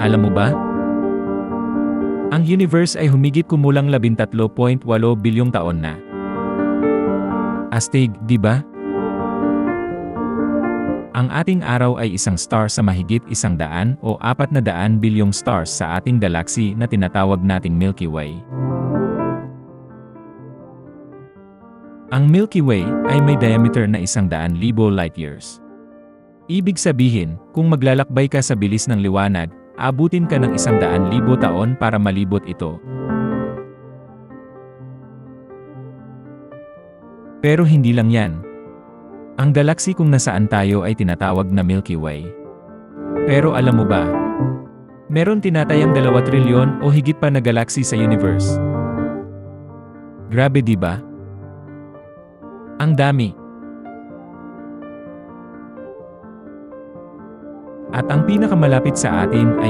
Alam mo ba? Ang universe ay humigit kumulang 13.8 bilyong taon na. Astig, di ba? Ang ating araw ay isang star sa mahigit 100 o 400 bilyong stars sa ating galaxy na tinatawag nating Milky Way. Ang Milky Way ay may diameter na 100,000 light years. Ibig sabihin, kung maglalakbay ka sa bilis ng liwanag, abutin ka ng 100,000 taon para malibot ito. Pero hindi lang yan. Ang galaxy kung nasaan tayo ay tinatawag na Milky Way. Pero alam mo ba? Meron tinatayang 2 trilyon o higit pa na galaxy sa universe. Grabe di ba? Ang dami. At ang pinakamalapit sa atin ay